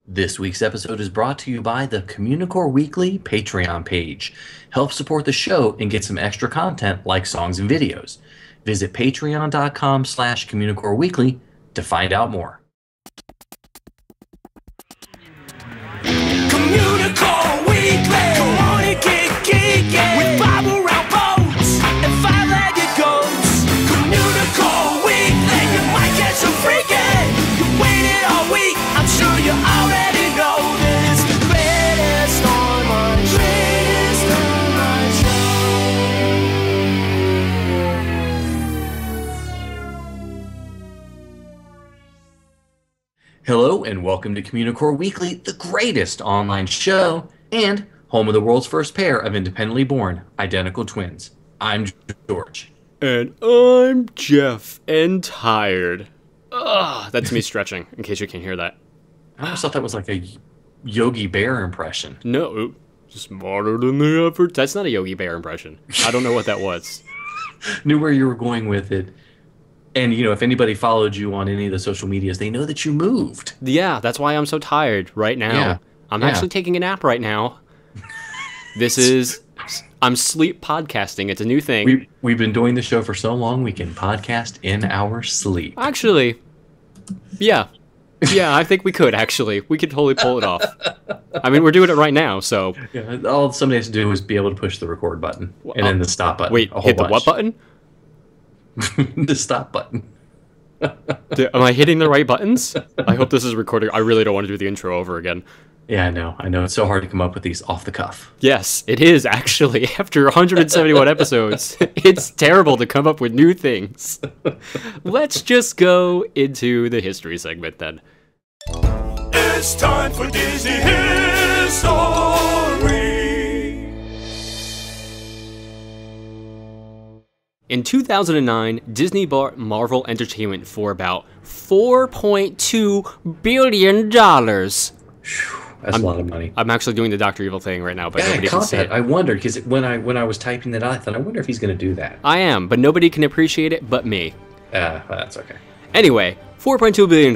This week's episode is brought to you by the Communicore Weekly Patreon page. Help support the show and get some extra content like songs and videos. Visit patreon.com/Communicore Weekly to find out more. Communicore Weekly. Come on and get geeky with Bible round boats and five-legged goats. Communicore Weekly. You might get some freaking. You waited all week. I'm sure you already know this. Greatest online show. Hello and welcome to Communicore Weekly, the greatest online show and home of the world's first pair of independently born identical twins. I'm George. And I'm Jeff and tired. Ugh, that's me stretching, in case you can't hear that. I almost thought that was like a Yogi Bear impression. No, smarter than the effort. That's not a Yogi Bear impression. I don't know what that was. Knew where you were going with it. And, you know, if anybody followed you on any of the social medias, they know that you moved. Yeah, that's why I'm so tired right now. Yeah. I'm actually taking a nap right now. I'm sleep podcasting. It's a new thing. We've been doing the show for so long, we can podcast in our sleep. Actually, yeah. Yeah, I think we could, actually. We could totally pull it off. I mean, we're doing it right now, so... Yeah, all somebody has to do is be able to push the record button and then the stop button. Wait, hit the what button? The stop button. Am I hitting the right buttons? I hope this is recording. I really don't want to do the intro over again. Yeah, I know. It's so hard to come up with these off the cuff. Yes, it is, actually. After 171 episodes, it's terrible to come up with new things. Let's just go into the history segment, then. It's time for Disney History. In 2009, Disney bought Marvel Entertainment for about $4.2 billion. That's a lot of money. I'm actually doing the Dr. Evil thing right now, but Yeah, nobody can see it. I wondered, because when I was typing that out, I thought, I wonder if he's going to do that. I am, but nobody can appreciate it but me. That's okay. Anyway, $4.2 billion.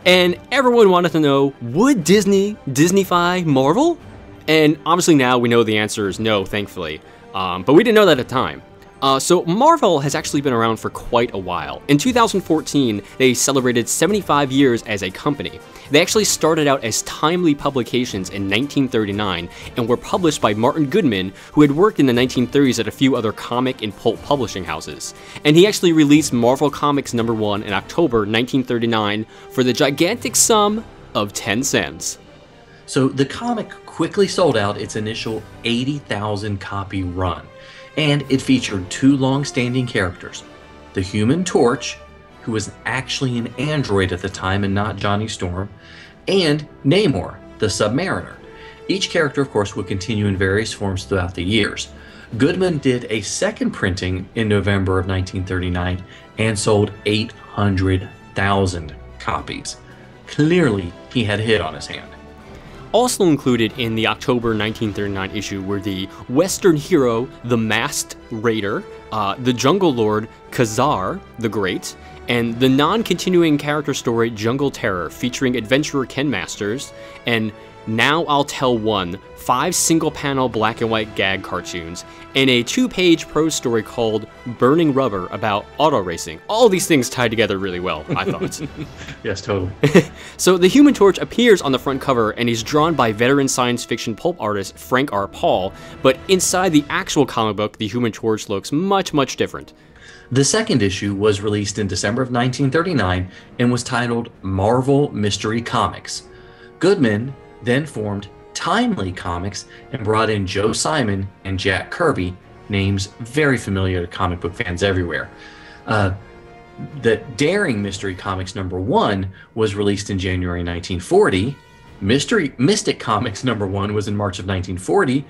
And everyone wanted to know, would Disney-fy Marvel? And obviously now we know the answer is no, thankfully. But we didn't know that at the time. So Marvel has actually been around for quite a while. In 2014, they celebrated 75 years as a company. They actually started out as timely publications in 1939 and were published by Martin Goodman, who had worked in the 1930s at a few other comic and pulp publishing houses. And he actually released Marvel Comics #1 in October 1939 for the gigantic sum of 10 cents. So the comic quickly sold out its initial 80,000 copy run. And it featured two long-standing characters, the Human Torch, who was actually an android at the time and not Johnny Storm, and Namor, the Submariner. Each character, of course, would continue in various forms throughout the years. Goodman did a second printing in November of 1939 and sold 800,000 copies. Clearly, he had a hit on his hand. Also included in the October 1939 issue were the Western hero, the Masked Raider, the Jungle Lord, Khazar the Great, and the non-continuing character story Jungle Terror, featuring adventurer Ken Masters, and Now I'll Tell One, 5 single-panel black and white gag cartoons, and a 2-page prose story called Burning Rubber about auto racing. All these things tied together really well, I thought. Yes, totally. So the Human Torch appears on the front cover, and he's drawn by veteran science fiction pulp artist Frank R. Paul, but inside the actual comic book, the Human Torch looks much, much different. The second issue was released in December of 1939 and was titled Marvel Mystery Comics. Goodman then formed Timely Comics and brought in Joe Simon and Jack Kirby, names very familiar to comic book fans everywhere. The Daring Mystery Comics #1 was released in January 1940. Mystic Comics #1 was in March of 1940.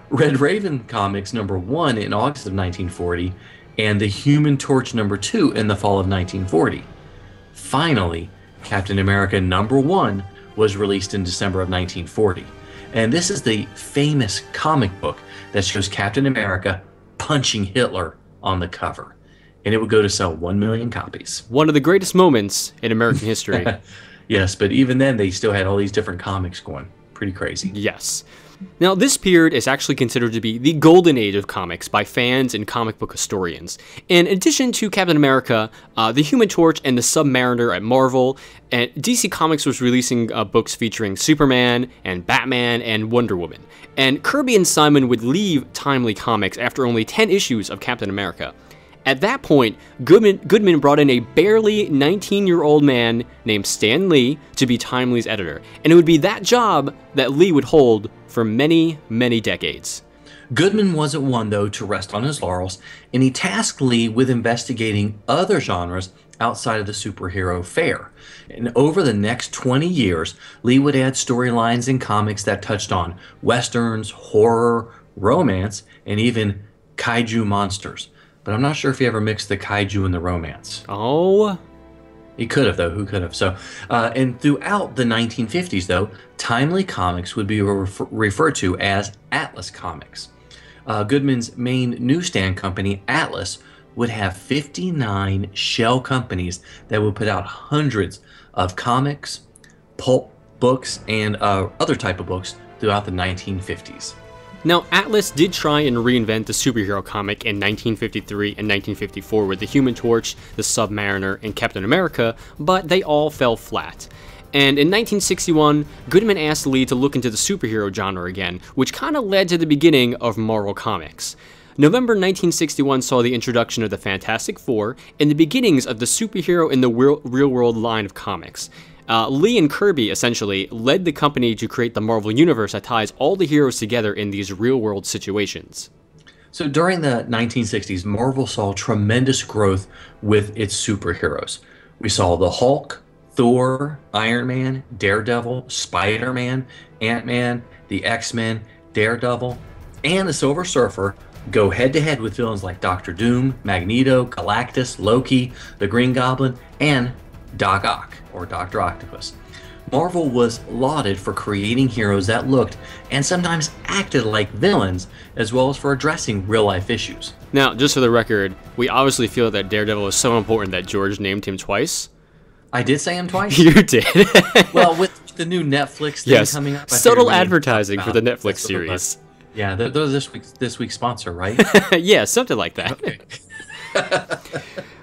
Red Raven Comics #1 in August of 1940. And the Human Torch #2 in the fall of 1940. Finally, Captain America #1 was released in December of 1940. And this is the famous comic book that shows Captain America punching Hitler on the cover. And it would go to sell 1 million copies. One of the greatest moments in American history. Yes, but even then, they still had all these different comics going. Pretty crazy. Yes. Now, this period is actually considered to be the golden age of comics by fans and comic book historians. In addition to Captain America, the Human Torch, and the Submariner at Marvel, and DC Comics was releasing books featuring Superman and Batman and Wonder Woman. And Kirby and Simon would leave Timely Comics after only 10 issues of Captain America. At that point, Goodman brought in a barely 19-year-old man named Stan Lee to be Timely's editor, and it would be that job that Lee would hold for many, many decades. Goodman wasn't one, though, to rest on his laurels, and he tasked Lee with investigating other genres outside of the superhero fare. And over the next 20 years, Lee would add storylines in comics that touched on westerns, horror, romance, and even kaiju monsters. But I'm not sure if he ever mixed the kaiju and the romance. Oh? He could have, though. Who could have? So, and throughout the 1950s, though, Timely Comics would be referred to as Atlas Comics. Goodman's main newsstand company, Atlas, would have 59 shell companies that would put out hundreds of comics, pulp books, and other type of books throughout the 1950s. Now, Atlas did try and reinvent the superhero comic in 1953 and 1954 with the Human Torch, the Submariner, and Captain America, but they all fell flat. And in 1961, Goodman asked Lee to look into the superhero genre again, which kind of led to the beginning of Marvel Comics. November 1961 saw the introduction of the Fantastic Four and the beginnings of the superhero in the real-world line of comics. Lee and Kirby, essentially, led the company to create the Marvel Universe that ties all the heroes together in these real-world situations. So during the 1960s, Marvel saw tremendous growth with its superheroes. We saw the Hulk, Thor, Iron Man, Daredevil, Spider-Man, Ant-Man, the X-Men, Daredevil, and the Silver Surfer go head-to-head with villains like Doctor Doom, Magneto, Galactus, Loki, the Green Goblin, and Doc Ock, or Dr. Octopus. Marvel was lauded for creating heroes that looked and sometimes acted like villains, as well as for addressing real-life issues. Now, just for the record, we obviously feel that Daredevil is so important that George named him twice. I did say him twice? You did. Well, with the new Netflix thing coming up. Subtle advertising for the Netflix series. Yeah, they're this week's sponsor, right? Yeah, something like that. Okay.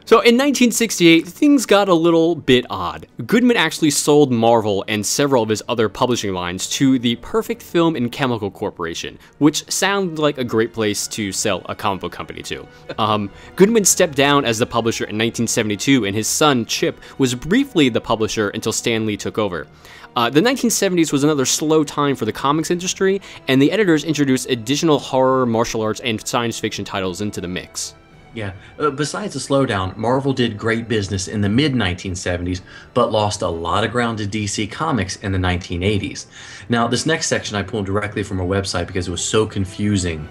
So in 1968, things got a little bit odd. Goodman actually sold Marvel and several of his other publishing lines to the Perfect Film and Chemical Corporation, which sounds like a great place to sell a comic book company to. Goodman stepped down as the publisher in 1972, and his son, Chip, was briefly the publisher until Stan Lee took over. The 1970s was another slow time for the comics industry, and the editors introduced additional horror, martial arts, and science fiction titles into the mix. Yeah, besides the slowdown, Marvel did great business in the mid-1970s, but lost a lot of ground to DC Comics in the 1980s. Now, this next section I pulled directly from a website because it was so confusing.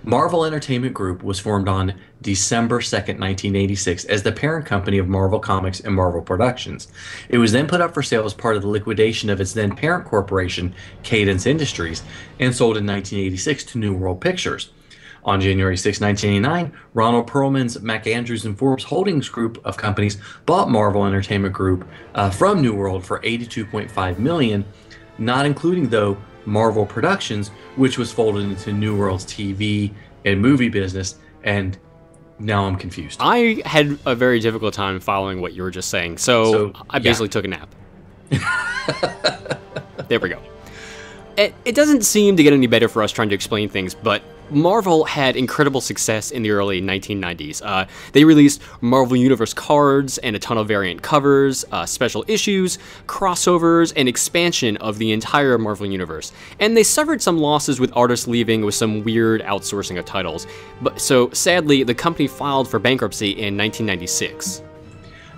Marvel Entertainment Group was formed on December 2nd, 1986 as the parent company of Marvel Comics and Marvel Productions. It was then put up for sale as part of the liquidation of its then parent corporation, Cadence Industries, and sold in 1986 to New World Pictures. On January 6, 1989, Ronald Perlman's MacAndrews and Forbes Holdings group of companies bought Marvel Entertainment Group from New World for $82.5 million, not including, though, Marvel Productions, which was folded into New World's TV and movie business, and now I'm confused. I had a very difficult time following what you were just saying, so I basically took a nap. There we go. It doesn't seem to get any better for us trying to explain things, but Marvel had incredible success in the early 1990s. They released Marvel Universe cards and a ton of variant covers, special issues, crossovers, and expansion of the entire Marvel Universe. And they suffered some losses with artists leaving with some weird outsourcing of titles. So sadly, the company filed for bankruptcy in 1996.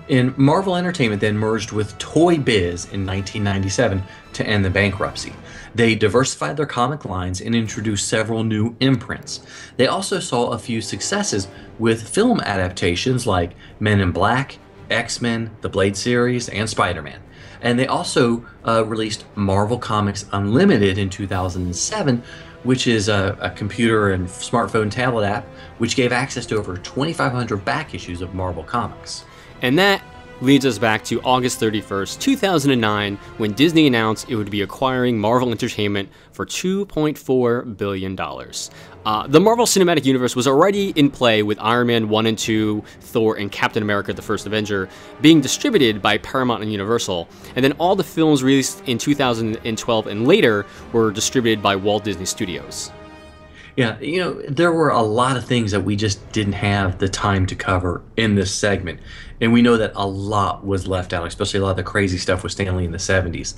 And Marvel Entertainment then merged with Toy Biz in 1997 to end the bankruptcy. They diversified their comic lines and introduced several new imprints. They also saw a few successes with film adaptations like Men in Black, X-Men, the Blade series, and Spider-Man. And they also released Marvel Comics Unlimited in 2007, which is a computer and smartphone tablet app, which gave access to over 2,500 back issues of Marvel Comics. And that leads us back to August 31st, 2009, when Disney announced it would be acquiring Marvel Entertainment for $2.4 billion. The Marvel Cinematic Universe was already in play with Iron Man 1 and 2, Thor, and Captain America the First Avenger being distributed by Paramount and Universal, and then all the films released in 2012 and later were distributed by Walt Disney Studios. Yeah, there were a lot of things that we just didn't have the time to cover in this segment. And we know that a lot was left out, especially a lot of the crazy stuff with Stan Lee in the 70s.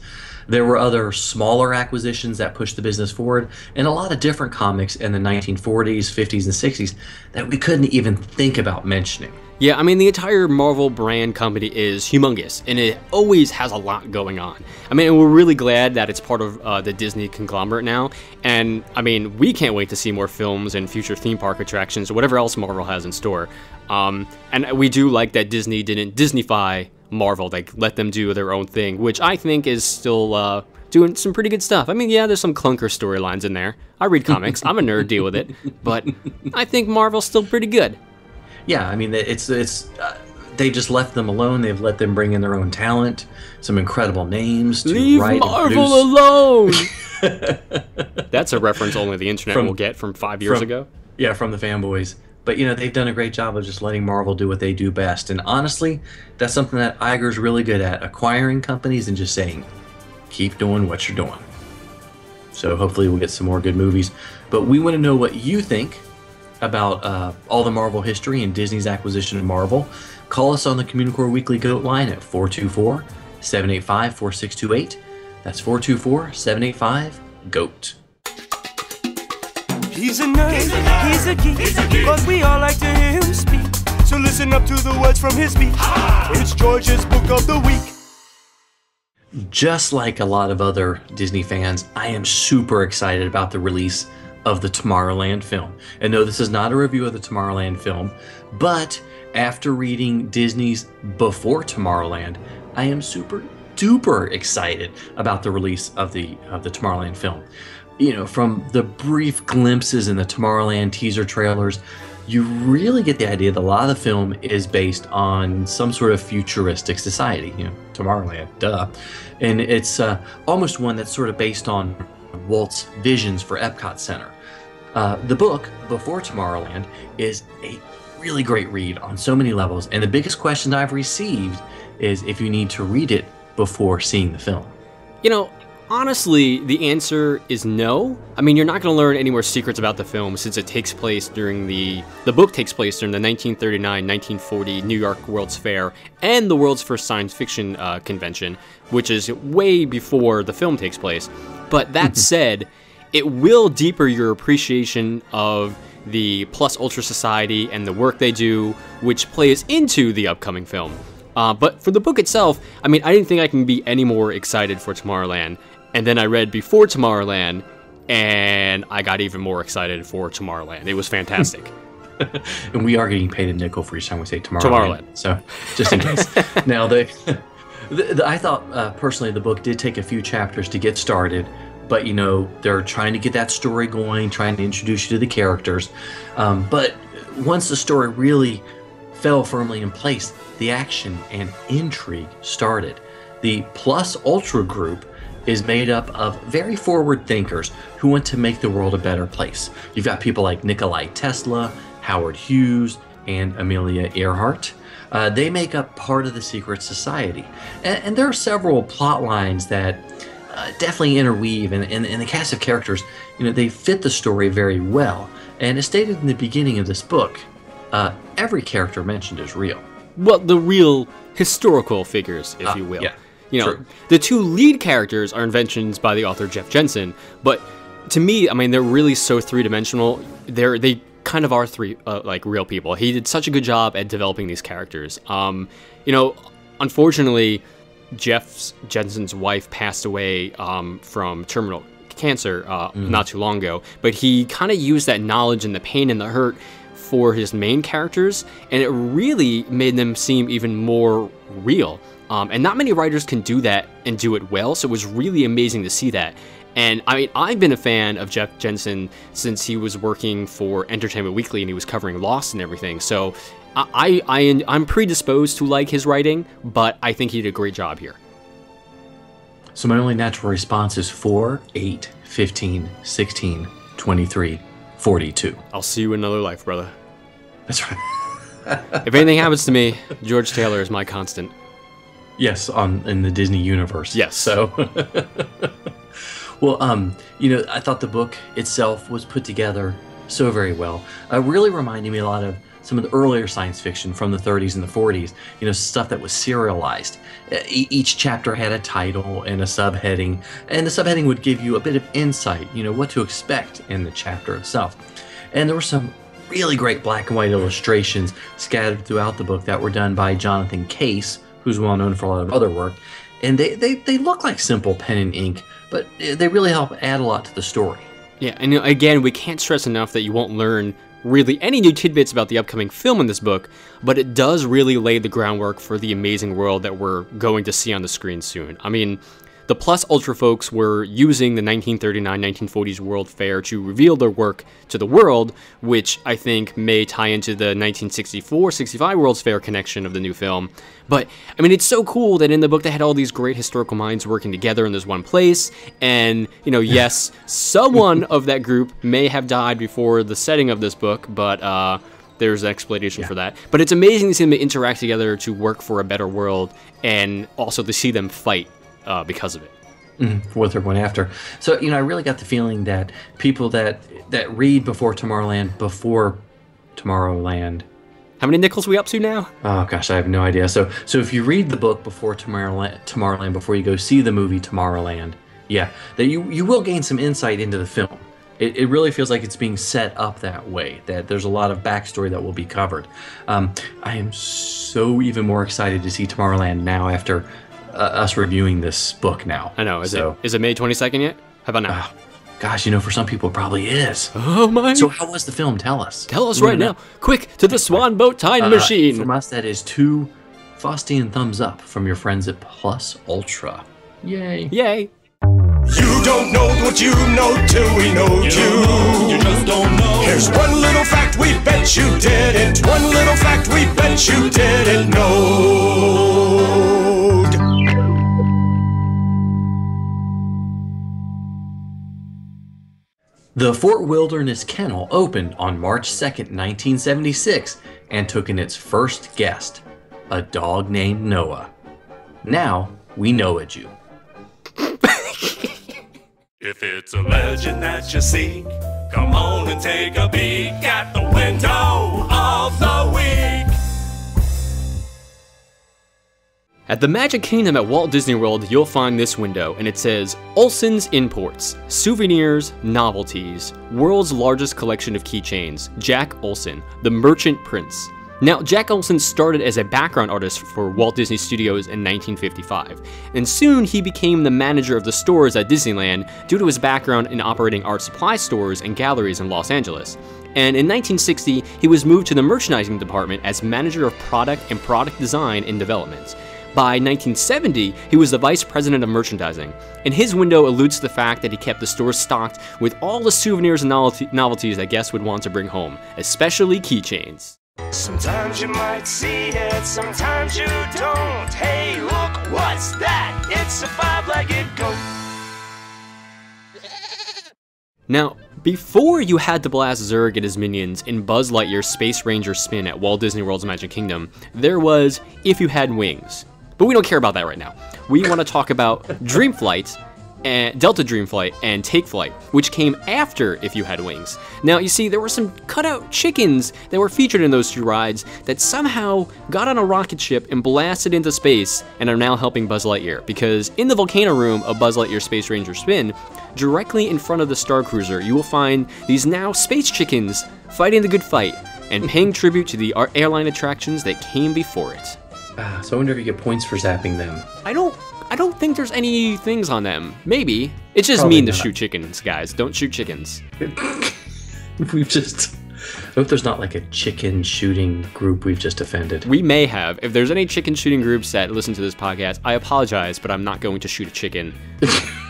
There were other smaller acquisitions that pushed the business forward, and a lot of different comics in the 1940s, 50s, and 60s that we couldn't even think about mentioning. Yeah, I mean, the entire Marvel brand company is humongous, and it always has a lot going on. I mean, we're really glad that it's part of the Disney conglomerate now, and, I mean, we can't wait to see more films and future theme park attractions or whatever else Marvel has in store. And we do like that Disney didn't Disneyfy Marvel, like, let them do their own thing, which I think is still doing some pretty good stuff. I mean, yeah, there's some clunker storylines in there. I read comics, I'm a nerd, deal with it, but I think Marvel's still pretty good. Yeah, I mean, they just left them alone. They've let them bring in their own talent, some incredible names to Leave write Marvel and alone! That's a reference only the internet will get from 5 years ago. Yeah, from the fanboys. But, they've done a great job of just letting Marvel do what they do best. And honestly, that's something that Iger's really good at, acquiring companies and just saying, keep doing what you're doing. So hopefully we'll get some more good movies. But we want to know what you think about all the Marvel history and Disney's acquisition of Marvel. Call us on the Communicore Weekly Hotline at 424-785-4628. That's 424-785-GOAT. He's a nerd, he's a geek, but we all like to hear him speak. So listen up to the words from his speech. It's George's Book of the Week. Just like a lot of other Disney fans, I am super excited about the release of the Tomorrowland film. And no, this is not a review of the Tomorrowland film, but after reading Disney's Before Tomorrowland, I am super duper excited about the release of the Tomorrowland film. From the brief glimpses in the Tomorrowland teaser trailers, you really get the idea that a lot of the film is based on some sort of futuristic society, Tomorrowland, duh. And it's almost one that's sort of based on Walt's visions for Epcot Center. The book, Before Tomorrowland, is a really great read on so many levels, and the biggest question I've received is if you need to read it before seeing the film. Honestly, the answer is no. I mean, you're not going to learn any more secrets about the film since it takes place during the book takes place during the 1939-1940 New York World's Fair and the world's first science fiction convention, which is way before the film takes place. But that said, it will deepen your appreciation of the Plus Ultra Society and the work they do, which plays into the upcoming film. But for the book itself, I mean, I didn't think I can be any more excited for Tomorrowland. And then I read Before Tomorrowland, and I got even more excited for Tomorrowland. It was fantastic. And we are getting paid a nickel for each time we say Tomorrowland. So, just in case. Now, I thought, personally, the book did take a few chapters to get started. But, they're trying to get that story going, trying to introduce you to the characters. But once the story really fell firmly in place, the action and intrigue started. The Plus Ultra group is made up of very forward thinkers who want to make the world a better place. You've got people like Nikola Tesla, Howard Hughes, and Amelia Earhart. They make up part of the secret society. And there are several plot lines that definitely interweave, and the cast of characters, they fit the story very well. And as stated in the beginning of this book, every character mentioned is real. Well, the real historical figures, if you will. Yeah. True. The two lead characters are inventions by the author Jeff Jensen, but to me, I mean, they're really so three-dimensional. They kind of are like real people. He did such a good job at developing these characters. Unfortunately, Jeff Jensen's wife passed away from terminal cancer not too long ago, but he kind of used that knowledge and the pain and the hurt for his main characters, and it really made them seem even more real. And not many writers can do that and do it well, so it was really amazing to see that. And I mean, I've been a fan of Jeff Jensen since he was working for Entertainment Weekly and he was covering Lost and everything. So I'm predisposed to like his writing, but I think he did a great job here. So my only natural response is 4, 8, 15, 16, 23, 42. I'll see you in another life, brother. That's right. If anything happens to me, George Taylor is my constant. Yes, in the Disney universe. Yes. So, well, I thought the book itself was put together so very well. Really reminded me a lot of some of the earlier science fiction from the 30s and the 40s. Stuff that was serialized. Each chapter had a title and a subheading, and the subheading would give you a bit of insight, what to expect in the chapter itself. And there were some really great black and white illustrations scattered throughout the book that were done by Jonathan Case, who's well known for a lot of other work. And they look like simple pen and ink, but they really help add a lot to the story. Yeah, and again, we can't stress enough that you won't learn really any new tidbits about the upcoming film in this book, but it does really lay the groundwork for the amazing world that we're going to see on the screen soon. I mean, the Plus Ultra folks were using the 1939-1940s World Fair to reveal their work to the world, which I think may tie into the 1964-65 World's Fair connection of the new film. But, I mean, it's so cool that in the book they had all these great historical minds working together in this one place, and, yes, someone of that group may have died before the setting of this book, but, there's an explanation for that. But it's amazing to see them interact together to work for a better world, and also to see them fight because of it. What they're going after. So, I really got the feeling that people that read Before Tomorrowland, How many nickels we up to now? Oh gosh, I have no idea. So if you read the book Before Tomorrowland before you go see the movie Tomorrowland, that you will gain some insight into the film. It really feels like it's being set up that way, that there's a lot of backstory that will be covered. I am so even more excited to see Tomorrowland now after us reviewing this book now. I know. Is it May 22nd yet? How about now? Gosh, for some people it probably is. Oh my! So how was the film? Tell us. Tell us right now. Quick, to the Swan Boat Time Machine. From us, that is 2 Faustian thumbs up from your friends at Plus Ultra. Yay. Yay. You don't know what you know till we know you. You just don't know. Here's one little fact we bet you didn't. One little fact we bet you didn't know. The Fort Wilderness Kennel opened on March 2nd, 1976, and took in its first guest, a dog named Noah. Now, we know it, you. If it's a legend that you seek, come on and take a peek at the window of the week. At the Magic Kingdom at Walt Disney World, you'll find this window, and it says, Olsen's Imports, Souvenirs, Novelties, World's Largest Collection of Keychains, Jack Olsen, the Merchant Prince. Now, Jack Olsen started as a background artist for Walt Disney Studios in 1955, and soon he became the manager of the stores at Disneyland due to his background in operating art supply stores and galleries in Los Angeles. And in 1960, he was moved to the merchandising department as manager of product and product design and development. By 1970, he was the vice president of merchandising, and his window alludes to the fact that he kept the stores stocked with all the souvenirs and novelties that guests would want to bring home, especially keychains. Sometimes you might see it, sometimes you don't. Hey, look, what's that? It's a 5-legged goat. Now, before you had to blast Zurg and his minions in Buzz Lightyear's Space Ranger spin at Walt Disney World's Magic Kingdom, there was If You Had Wings. But we don't care about that right now. We want to talk about Dream Flight, and Delta Dream Flight, and Take Flight, which came after If You Had Wings. Now, you see, there were some cutout chickens that were featured in those 2 rides that somehow got on a rocket ship and blasted into space and are now helping Buzz Lightyear, because in the volcano room of Buzz Lightyear Space Ranger Spin, directly in front of the Star Cruiser, you will find these now space chickens fighting the good fight and paying tribute to the airline attractions that came before it. So I wonder if you get points for zapping them. I don't think there's any things on them. Maybe. It's just Probably mean to not. shoot chickens, guys. Don't shoot chickens. We've just... hope there's not like a chicken shooting group we've just offended. We may have. If there's any chicken shooting groups that listen to this podcast, I apologize, but I'm not going to shoot a chicken.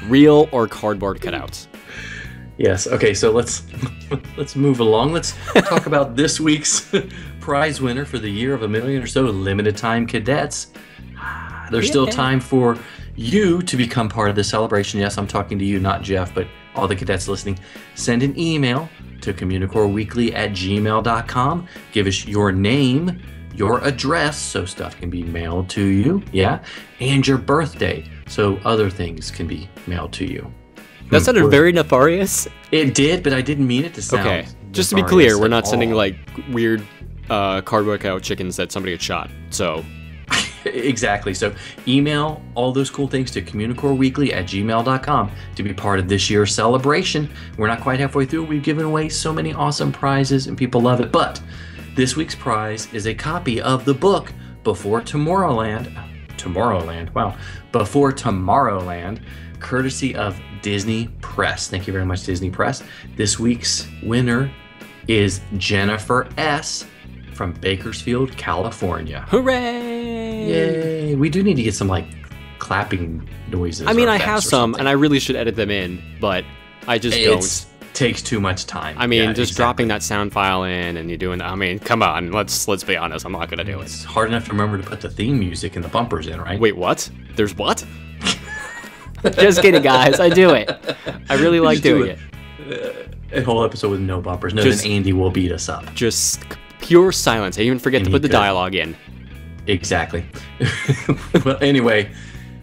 Real or cardboard cutouts. Yes. Okay. So let's move along. Let's talk about this week's prize winner for the Year of a Million or So limited time cadets. There's still time for you to become part of the celebration. Yes, I'm talking to you, not Jeff, but all the cadets listening. Send an email to communicoreweekly@gmail.com. Give us your name, your address, so stuff can be mailed to you. Yeah. And your birthday, so other things can be mailed to you. That sounded very nefarious. It did, but I didn't mean it to sound. Okay, just to be clear, we're not sending like weird cardboard cutout chickens that somebody had shot. So exactly. So email all those cool things to communicoreweekly@gmail.com to be part of this year's celebration. We're not quite halfway through. We've given away so many awesome prizes and people love it. But this week's prize is a copy of the book Before Tomorrowland. Wow. Before Tomorrowland, courtesy of Disney Press. Thank you very much, Disney Press. This week's winner is Jennifer S. from Bakersfield, California. Hooray! Yay! We do need to get some like clapping noises. I mean, I have some, and I really should edit them in, but I just don't. Takes too much time. I mean, just dropping that sound file in and you doing that. I mean, come on, let's be honest. I'm not gonna do it. It's hard enough to remember to put the theme music and the bumpers in, right? Wait, what? There's what? Just kidding, guys. I do it. I really like doing it. A whole episode with no bumpers. No, then Andy will beat us up. Just pure silence. I even forget to put the dialogue in. Exactly. Well, anyway,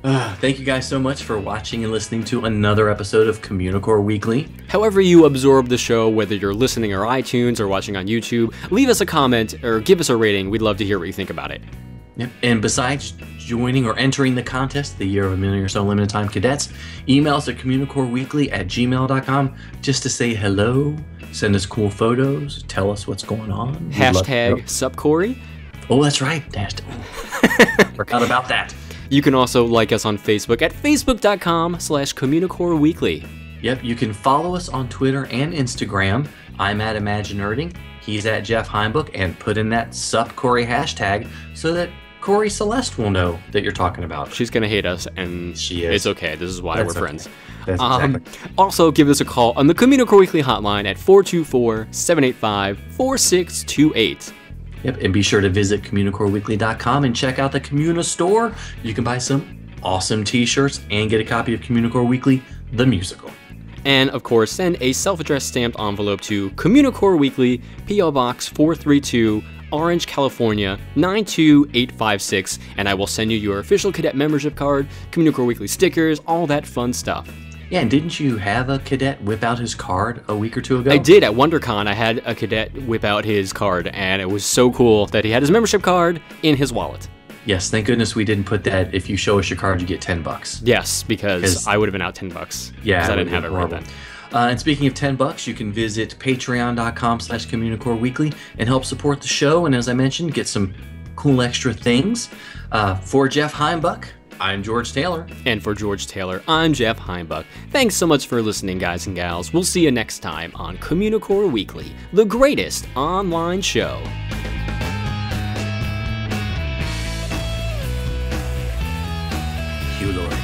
thank you guys so much for watching and listening to another episode of Communicore Weekly. However you absorb the show, whether you're listening or iTunes or watching on YouTube, leave us a comment or give us a rating. We'd love to hear what you think about it. Yep. And besides joining or entering the contest, the Year of a Million or So limited time cadets, email us at communicoreweekly@gmail.com just to say hello, send us cool photos, tell us what's going on. Hashtag SupCorey. Oh, that's right. Forgot about that. You can also like us on Facebook at facebook.com/CommunicoreWeekly. Yep, you can follow us on Twitter and Instagram. I'm at ImagineNerding. He's at Jeff Heimbuch, and put in that SupCorey hashtag so that Corey Celeste will know that you're talking about. She's going to hate us, and she is. It's okay. This is why we're friends. That's exactly. Also, give us a call on the Communicore Weekly Hotline at 424-785-4628. Yep, and be sure to visit CommunicoreWeekly.com and check out the Communa store. You can buy some awesome t-shirts and get a copy of Communicore Weekly, the musical. And, of course, send a self-addressed stamped envelope to Communicore Weekly, P.O. Box 432, Orange, California, 92856, and I will send you your official cadet membership card, Communicore Weekly stickers, all that fun stuff. Yeah, and didn't you have a cadet whip out his card a week or two ago? I did. At WonderCon, I had a cadet whip out his card, and it was so cool that he had his membership card in his wallet. Yes, thank goodness we didn't put that, if you show us your card, you get $10. Yes, because I would have been out $10. Yeah, because I didn't have it right then. And speaking of $10, you can visit patreon.com/Communicore Weekly and help support the show. And as I mentioned, get some cool extra things. For Jeff Heimbuch, I'm George Taylor. And for George Taylor, I'm Jeff Heimbuch. Thanks so much for listening, guys and gals. We'll see you next time on Communicore Weekly, the greatest online show. You Lord.